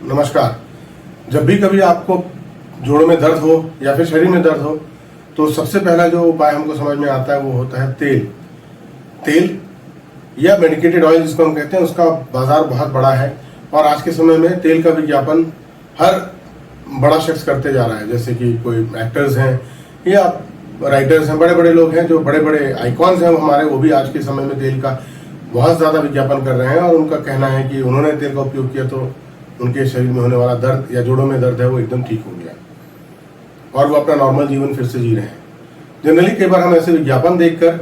नमस्कार। जब भी कभी आपको जोड़ों में दर्द हो या फिर शरीर में दर्द हो तो सबसे पहला जो उपाय हमको समझ में आता है वो होता है तेल या मेडिकेटेड ऑयल जिसको हम कहते हैं। उसका बाजार बहुत बड़ा है और आज के समय में तेल का विज्ञापन हर बड़ा शख्स करते जा रहा है। जैसे कि कोई एक्टर्स हैं या राइटर्स हैं, बड़े बड़े लोग हैं जो बड़े बड़े आइकॉन्स हैं हमारे, वो भी आज के समय में तेल का बहुत ज़्यादा विज्ञापन कर रहे हैं। और उनका कहना है कि उन्होंने तेल का उपयोग किया तो उनके शरीर में होने वाला दर्द या जोड़ों में दर्द है वो एकदम ठीक हो गया और वो अपना नॉर्मल जीवन फिर से जी रहे हैं। जनरली कई बार हम ऐसे विज्ञापन देखकर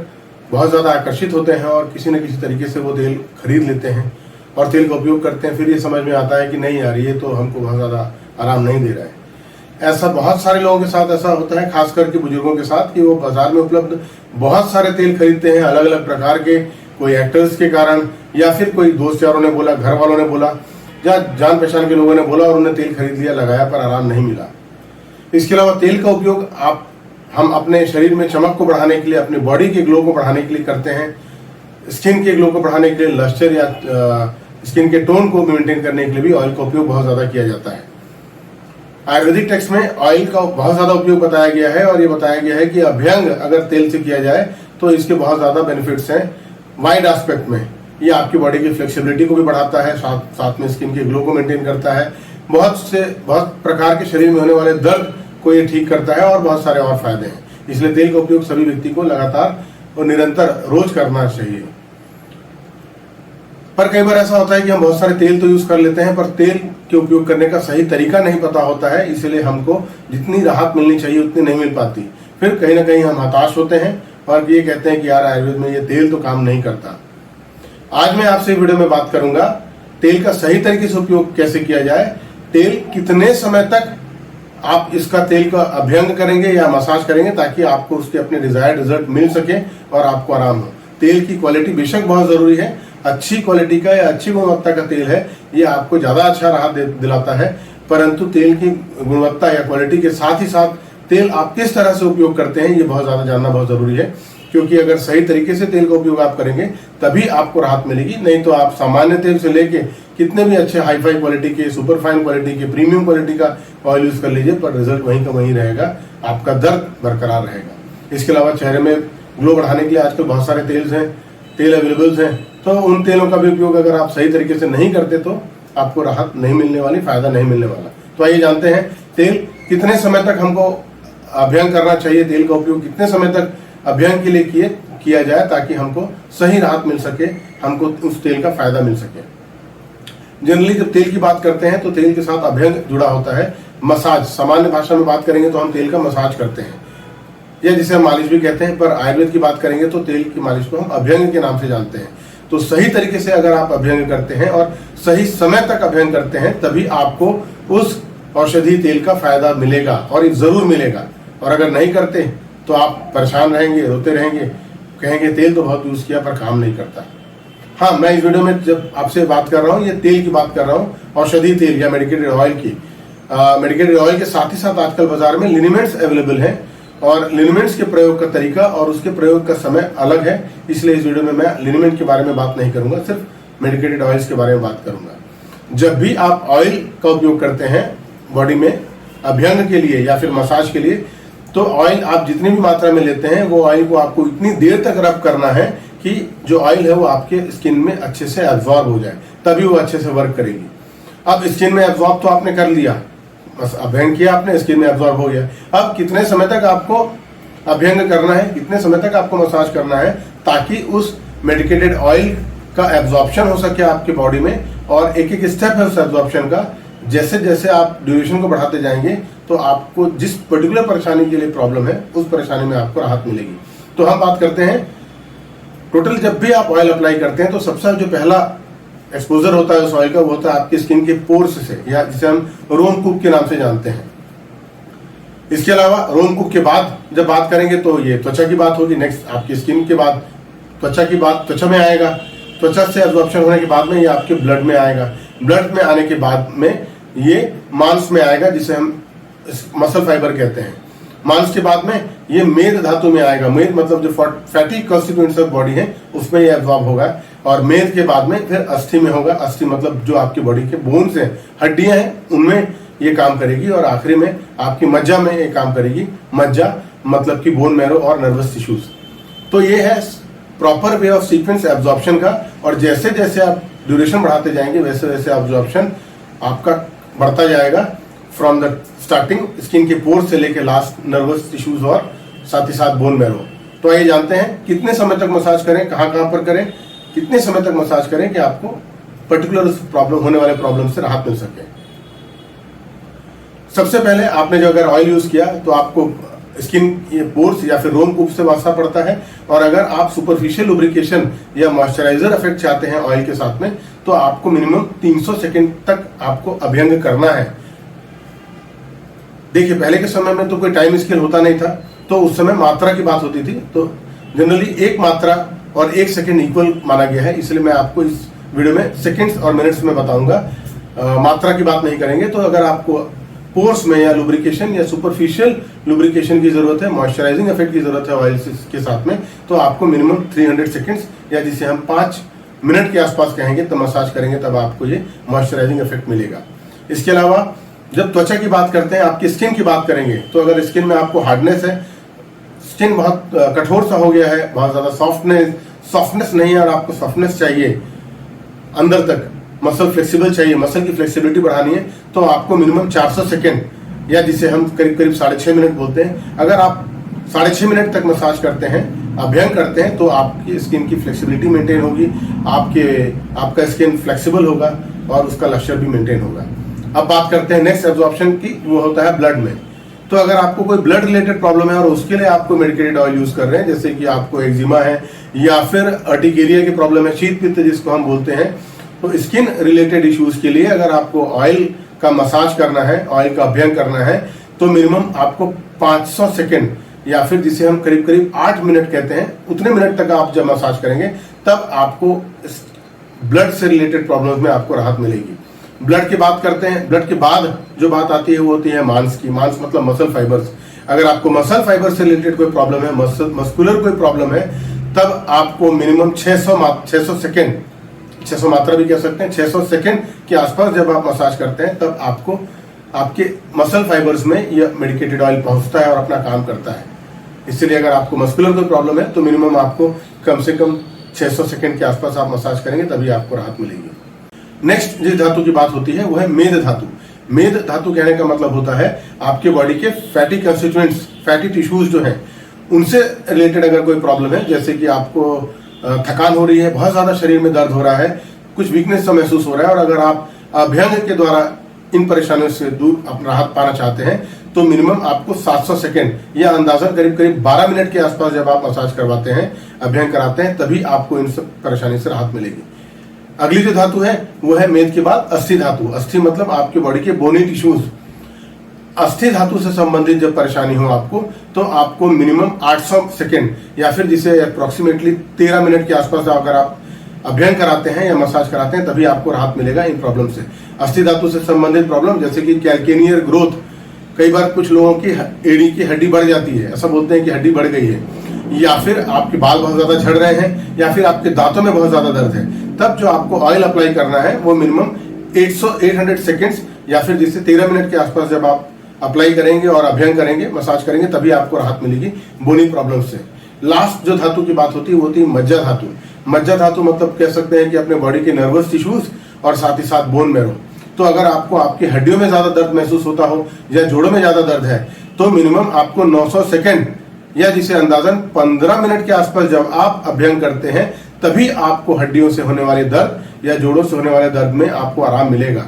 बहुत ज़्यादा आकर्षित होते हैं और किसी न किसी तरीके से वो तेल खरीद लेते हैं और तेल का उपयोग करते हैं। फिर ये समझ में आता है कि नहीं यार, ये तो हमको बहुत ज़्यादा आराम नहीं दे रहा है। ऐसा बहुत सारे लोगों के साथ ऐसा होता है, खास करके बुजुर्गों के साथ, कि वो बाजार में उपलब्ध बहुत सारे तेल खरीदते हैं अलग अलग प्रकार के, कोई एक्टर्स के कारण या फिर कोई दोस्त यारों ने बोला, घर वालों ने बोला या जान पहचान के लोगों ने बोला और उन्होंने तेल खरीद लिया, लगाया पर आराम नहीं मिला। इसके अलावा तेल का उपयोग हम अपने शरीर में चमक को बढ़ाने के लिए, अपने बॉडी के ग्लो को बढ़ाने के लिए करते हैं। स्किन के ग्लो को बढ़ाने के लिए, लस्टर या स्किन के टोन को मेंटेन करने के लिए भी ऑयल का उपयोग बहुत ज्यादा किया जाता है। आयुर्वेदिक टेक्स्ट में ऑयल का बहुत ज्यादा उपयोग बताया गया है और ये बताया गया है कि अभ्यंग अगर तेल से किया जाए तो इसके बहुत ज्यादा बेनिफिट्स हैं वाइड एस्पेक्ट में। ये आपकी बॉडी की फ्लेक्सिबिलिटी को भी बढ़ाता है, साथ में स्किन के ग्लो को मेंटेन करता है, बहुत प्रकार के शरीर में होने वाले दर्द को ये ठीक करता है और बहुत सारे और फायदे हैं। इसलिए तेल का उपयोग सभी व्यक्ति को लगातार और निरंतर रोज करना चाहिए। पर कई बार ऐसा होता है कि हम बहुत सारे तेल तो यूज कर लेते हैं पर तेल के उपयोग करने का सही तरीका नहीं पता होता है, इसलिए हमको जितनी राहत मिलनी चाहिए उतनी नहीं मिल पाती। फिर कहीं ना कहीं हम हताश होते हैं और ये कहते हैं कि यार आयुर्वेद में ये तेल तो काम नहीं करता। आज मैं आपसे वीडियो में बात करूंगा तेल का सही तरीके से उपयोग कैसे किया जाए, तेल कितने समय तक आप इसका तेल का अभ्यंग करेंगे या मसाज करेंगे ताकि आपको उसके अपने डिजायर्ड रिजल्ट मिल सके और आपको आराम हो। तेल की क्वालिटी बेशक बहुत जरूरी है, अच्छी क्वालिटी का या अच्छी गुणवत्ता का तेल है ये आपको ज्यादा अच्छा राहत दिलाता है, परंतु तेल की गुणवत्ता या क्वालिटी के साथ ही साथ तेल आप किस तरह से उपयोग करते हैं ये बहुत ज्यादा जानना बहुत जरूरी है। क्योंकि अगर सही तरीके से तेल का उपयोग आप करेंगे तभी आपको राहत मिलेगी, नहीं तो आप सामान्य तेल से लेके कितने भी अच्छे हाई फाई क्वालिटी के, सुपर फाइन क्वालिटी के, प्रीमियम क्वालिटी का ऑयल यूज कर लीजिए पर रिजल्ट वहीं का वहीं रहेगा, आपका दर्द बरकरार रहेगा। इसके अलावा चेहरे में ग्लो बढ़ाने के लिए आजकल बहुत सारे तेल अवेलेबल्स हैं, तो उन तेलों का भी उपयोग अगर आप सही तरीके से नहीं करते तो आपको राहत नहीं मिलने वाली, फायदा नहीं मिलने वाला। तो आइए जानते हैं तेल कितने समय तक हमको अभ्यंग करना चाहिए, तेल का उपयोग कितने समय तक अभ्यंग के लिए किया जाए ताकि हमको सही राहत मिल सके, हमको उस तेल का फायदा मिल सके। जनरली जब तेल की बात करते हैं तो तेल के साथ अभ्यंग जुड़ा होता है। मसाज, सामान्य भाषा में बात करेंगे तो हम तेल का मसाज करते हैं या जिसे हम मालिश भी कहते हैं, पर आयुर्वेद की बात करेंगे तो तेल की मालिश को हम अभ्यंग के नाम से जानते हैं। तो सही तरीके से अगर आप अभ्यंग करते हैं और सही समय तक अभ्यंग करते हैं तभी आपको उस औषधि तेल का फायदा मिलेगा और ये जरूर मिलेगा। और अगर नहीं करते तो आप परेशान रहेंगे, रोते रहेंगे, कहेंगे तेल तो बहुत यूज किया पर काम नहीं करता। हाँ, मैं इस वीडियो में जब आपसे बात कर रहा हूँ ये तेल की बात कर रहा हूँ, औषधि तेल या मेडिकेटेड ऑयल की। मेडिकेटेड ऑयल के साथ ही साथ आजकल बाजार में लिनिमेंट्स अवेलेबल हैं और लिनिमेंट्स के प्रयोग का तरीका और उसके प्रयोग का समय अलग है, इसलिए इस वीडियो में मैं लिनिमेंट के बारे में बात नहीं करूंगा, सिर्फ मेडिकेटेड ऑयल्स के बारे में बात करूंगा। जब भी आप ऑयल का उपयोग करते हैं बॉडी में अभ्यंग के लिए या फिर मसाज के लिए, तो ऑयल आप जितनी भी मात्रा में लेते हैं वो ऑयल को आपको इतनी देर तक रब करना है कि जो ऑयल है वो आपके स्किन में अच्छे से एब्जॉर्ब हो जाए, तभी वो अच्छे से वर्क करेगी। अब स्किन में एब्जॉर्ब तो आपने कर लिया, बस अभ्यंग किया आपने, स्किन में एब्जॉर्ब हो गया। अब कितने समय तक आपको अभ्यंग करना है, कितने समय तक आपको मसाज करना है ताकि उस मेडिकेटेड ऑयल का एब्जॉर्प्शन हो सके आपके बॉडी में। और एक एक स्टेप है उस एब्जॉर्प्शन का, जैसे जैसे आप ड्यूरेशन को बढ़ाते जाएंगे तो आपको जिस पर्टिकुलर परेशानी के लिए प्रॉब्लम है उस परेशानी में आपको राहत मिलेगी। तो हम बात करते हैं टोटल, जब भी आप ऑयल अप्लाई करते हैं तो सबसे जो पहला एक्सपोजर होता है उस ऑयल का वो होता है आपकी स्किन के पोर्स से, या जिसे हम रोमकूप के नाम से जानते हैं। इसके अलावा रोमकूप के बाद जब बात करेंगे तो ये त्वचा की बात होगी। नेक्स्ट आपकी स्किन के बाद त्वचा की बात त्वचा में आएगा, त्वचा से एब्जॉर्प्शन होने के बाद में ये आपके ब्लड में आएगा, ब्लड में आने के बाद में ये मांस में आएगा जिसे हम मसल फाइबर कहते हैं। मांस के बाद में ये मेद धातु में आएगा। मेद मतलब जो फैटी कॉन्स्टिट्यूएंट्स ऑफ बॉडी है उसमें ये एब्जॉर्ब होगा। और मेद के बाद में फिर अस्थि में होगा। अस्थि मतलब जो आपकी बॉडी के बोन्स हैं, हड्डियां हैं, उनमें ये काम करेगी। और आखिरी में आपकी मज्जा में ये काम करेगी। मज्जा मतलब कि बोन मैरो और नर्वस टिश्यूज। तो ये है proper way of sequence absorption का। और जैसे जैसे आप ड्यूरेशन बढ़ाते जाएंगे वैसे वैसे एब्जॉर्प्शन आपका बढ़ता जाएगा, फ्रॉम द स्टार्टिंग स्किन के पोर से लेके लास्ट नर्वस टिश्यूज और साथ ही साथ बोन मैरो। तो आइए जानते हैं कितने समय तक मसाज करें, कहाँ कहाँ पर करें, कितने समय तक मसाज करें कि आपको पर्टिकुलर प्रॉब्लम होने वाले प्रॉब्लम से राहत मिल सके। सबसे पहले आपने जो अगर ऑयल यूज किया तो आपको स्किन ये पोर्स या फिर रोम कूप से वास्ता पड़ता है। और अगर आप सुपरफिशियल लुब्रिकेशन या मॉइस्चराइजर इफेक्ट चाहते हैं ऑयल के साथ में, तो आपको मिनिमम 300 सेकेंड तक आपको अभ्यंग करना है। देखिए पहले के समय में तो कोई टाइम स्केल होता नहीं था, तो उस समय मात्रा की बात होती थी। तो जनरली एक मात्रा और 1 सेकेंड इक्वल माना गया है, इसलिए मैं आपको इस वीडियो में सेकेंड्स और मिनट्स में बताऊंगा, मात्रा की बात नहीं करेंगे। तो अगर आपको पोर्स में या लुब्रिकेशन या सुपरफिशियल लुब्रिकेशन की जरूरत है, मॉइस्चराइजिंग इफेक्ट की जरूरत है ऑयल के साथ में, तो आपको मिनिमम 300 सेकेंड्स या जिसे हम 5 मिनट के आसपास कहेंगे तब मसाज करेंगे, तब आपको ये मॉइस्चराइजिंग इफेक्ट मिलेगा। इसके अलावा जब त्वचा की बात करते हैं, आपकी स्किन की बात करेंगे, तो अगर स्किन में आपको हार्डनेस है, स्किन बहुत कठोर सा हो गया है, बहुत ज्यादा सॉफ्टनेस नहीं है और आपको सॉफ्टनेस चाहिए, अंदर तक मसल फ्लेक्सिबल चाहिए, मसल की फ्लेक्सिबिलिटी बढ़ानी है, तो आपको मिनिमम 400 सेकेंड या जिसे हम करीब करीब 6.5 मिनट बोलते हैं, अगर आप 6.5 मिनट तक मसाज करते हैं, अभ्यंग करते हैं, तो आपकी स्किन की फ्लेक्सिबिलिटी मेंटेन होगी, आपका स्किन फ्लेक्सिबल होगा और उसका लक्ष्य भी मेंटेन होगा। अब बात करते हैं नेक्स्ट एब्जॉर्प्शन की, वो होता है ब्लड में। तो अगर आपको कोई ब्लड रिलेटेड प्रॉब्लम है और उसके लिए आपको मेडिकेटेड ऑयल यूज कर रहे हैं, जैसे कि आपको एक्जिमा है या फिर अर्टिकेरिया की प्रॉब्लम है, शीत पित्त जिसको हम बोलते हैं, तो स्किन रिलेटेड इश्यूज के लिए अगर आपको ऑयल का मसाज करना है, ऑयल का अभ्यंग करना है, तो मिनिमम आपको 500 सेकेंड या फिर जिसे हम करीब करीब 8 मिनट कहते हैं, उतने मिनट तक आप जब मसाज करेंगे तब आपको ब्लड से रिलेटेड प्रॉब्लम्स में आपको राहत मिलेगी। ब्लड की बात करते हैं, ब्लड के बाद जो बात आती है वो होती है मांस की। मांस मतलब मसल फाइबर्स। अगर आपको मसल फाइबर से रिलेटेड कोई प्रॉब्लम है, मस्कुलर कोई प्रॉब्लम है, तब आपको मिनिमम 600 सेकेंड, 600 मात्रा भी कह सकते हैं, 600 सेकेंड के आसपास जब आप मसाज करते हैं तब आपको आपके मसल फाइबर्स में यह मेडिकेटेड ऑयल पहुंचता है और अपना काम करता है। इसलिए अगर आपको मस्कुलर कोई प्रॉब्लम है तो मिनिमम आपको कम से कम 600 सेकेंड के आसपास आप मसाज करेंगे, तभी आपको राहत मिलेगी। नेक्स्ट जिस धातु की बात होती है वो है मेद धातु। मेद धातु कहने का मतलब होता है आपके बॉडी के फैटी कंस्टिट्यूएंट्स, फैटी टिश्यूज जो हैं, उनसे रिलेटेड अगर कोई प्रॉब्लम है, जैसे कि आपको थकान हो रही है, बहुत ज्यादा शरीर में दर्द हो रहा है, कुछ वीकनेस सा महसूस हो रहा है, और अगर आप अभ्यंग के द्वारा इन परेशानियों से दूर राहत पाना चाहते हैं, तो मिनिमम आपको 700 सेकेंड या अंदाजन करीब करीब 12 मिनट के आसपास जब आप मसाज करवाते हैं, अभ्यंग कराते हैं, तभी आपको इन सब परेशानी से राहत मिलेगी। अगली जो धातु है वो है मेद के बाद अस्थि धातु। अस्थि मतलब आपके बॉडी के बोनी टिश्यूज। अस्थि धातु से संबंधित जब परेशानी हो आपको, तो आपको मिनिमम 800 सेकेंड या फिर जिसे अप्रोक्सीमेटली 13 मिनट के आसपास अगर आप अभ्यंग कराते हैं या मसाज कराते हैं, तभी आपको राहत मिलेगा इन प्रॉब्लम से। अस्थि धातु से संबंधित प्रॉब्लम जैसे कि कैल्केनियर ग्रोथ, कई बार कुछ लोगों की एड़ी की हड्डी बढ़ जाती है, ऐसा बोलते हैं कि हड्डी बढ़ गई है, या फिर आपके बाल बहुत ज्यादा झड़ रहे हैं, या फिर आपके दांतों में बहुत ज्यादा दर्द है, तब जो आपको ऑयल अप्लाई करना है वो मिनिमम 800 सेकेंड्स या फिर जिससे 13 मिनट के आसपास जब आप अप्लाई करेंगे और अभ्यंग करेंगे, मसाज करेंगे, तभी आपको राहत मिलेगी बोनी प्रॉब्लम से। लास्ट जो धातु की बात होती है वो होती है मज्जा धातु। मज्जा धातु मतलब कह सकते हैं कि अपने बॉडी के नर्वस टिश्यूज और साथ ही साथ बोन मैरो। तो अगर आपको आपकी हड्डियों में ज्यादा दर्द महसूस होता हो या जोड़ों में ज्यादा दर्द है, तो मिनिमम आपको 900 सेकेंड या जिसे अंदाजन 15 मिनट के आसपास जब आप अभ्यंग करते हैं, तभी आपको हड्डियों से होने वाले दर्द या जोड़ों से होने वाले दर्द में आपको आराम मिलेगा।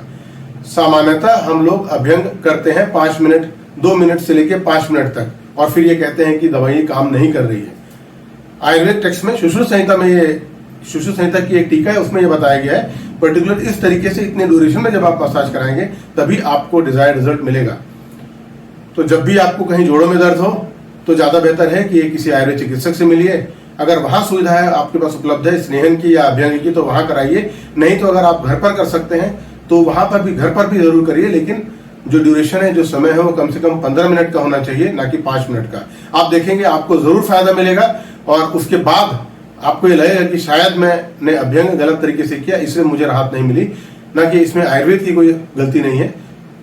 सामान्यतः हम लोग अभ्यंग करते हैं 5 मिनट, 2 मिनट से लेकर 5 मिनट तक, और फिर ये कहते हैं कि दवाई काम नहीं कर रही है। आयुर्वेद टेक्स्ट में सुश्रुत संहिता में, ये सुश्रुत संहिता की एक टीका है, उसमें ये बताया गया है पर्टिकुलर इस तरीके से इतने ड्यूरेशन में जब आप मसाज कराएंगे तभी आपको डिजायर्ड रिजल्ट मिलेगा। तो जब भी आपको कहीं जोड़ों में दर्द हो तो ज्यादा बेहतर है कि किसी आयुर्वेद चिकित्सक से मिलिए। अगर वहां सुविधा है आपके पास उपलब्ध है स्नेहन की या अभ्यंग की, तो वहां कराइए। नहीं तो अगर आप घर पर कर सकते हैं तो वहां पर भी, घर पर भी जरूर करिए, लेकिन जो ड्यूरेशन है, जो समय है, वो कम से कम 15 मिनट का होना चाहिए, ना कि 5 मिनट का। आप देखेंगे आपको जरूर फायदा मिलेगा और उसके बाद आपको ये लगेगा कि शायद मैंने अभ्यंग गलत तरीके से किया, इसलिए मुझे राहत नहीं मिली। ना कि इसमें आयुर्वेद की कोई गलती नहीं है,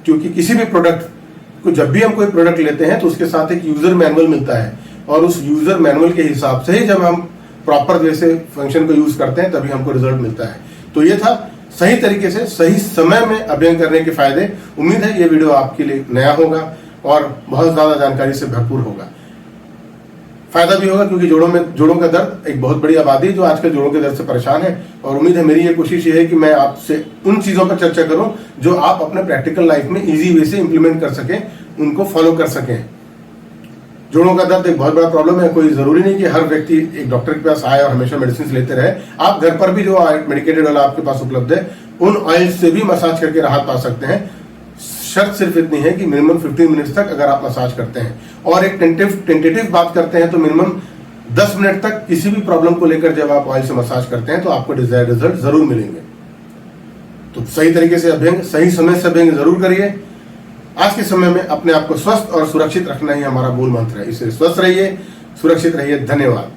क्योंकि किसी भी प्रोडक्ट को, जब भी हम कोई प्रोडक्ट लेते हैं तो उसके साथ एक यूजर मैनुअल मिलता है, और उस यूजर मैनुअल के हिसाब से ही जब हम प्रॉपर वे से फंक्शन को यूज करते हैं तभी हमको रिजल्ट मिलता है। तो ये था सही तरीके से सही समय में अभ्यंग करने के फायदे। उम्मीद है ये वीडियो आपके लिए नया होगा और बहुत ज्यादा जानकारी से भरपूर होगा। फायदा भी होगा क्योंकि जोड़ों का दर्द एक बहुत बड़ी आबादी है जो आजकल जोड़ों के दर्द से परेशान है, और उम्मीद है मेरी ये कोशिश ये है कि मैं आपसे उन चीजों पर चर्चा करूं जो आप अपने प्रैक्टिकल लाइफ में इजी वे से इंप्लीमेंट कर सकें, उनको फॉलो कर सकें। जोड़ों का दर्द एक बहुत बड़ा प्रॉब्लम है, कोई जरूरी नहीं कि हर व्यक्ति एक डॉक्टर के पास आए और हमेशा मेडिसिन लेते रहे। आप घर पर भी जो मेडिकेटेड ऑयल आपके पास उपलब्ध है उन ऑयल से भी मसाज करके राहत पा सकते हैं। शर्त सिर्फ इतनी है कि मिनिमम 15 मिनट्स तक अगर आप मसाज करते हैं, और एक टेंटेटिव बात करते हैं तो मिनिमम 10 मिनट तक किसी भी प्रॉब्लम को लेकर जब आप ऑयल से मसाज करते हैं तो आपको डिजायर्ड रिजल्ट जरूर मिलेंगे। तो सही तरीके से अभ्यंग, सही समय से अभ्यंग जरूर करिए। आज के समय में अपने आप को स्वस्थ और सुरक्षित रखना ही हमारा मूल मंत्र है। इसलिए स्वस्थ रहिए, सुरक्षित रहिए। धन्यवाद।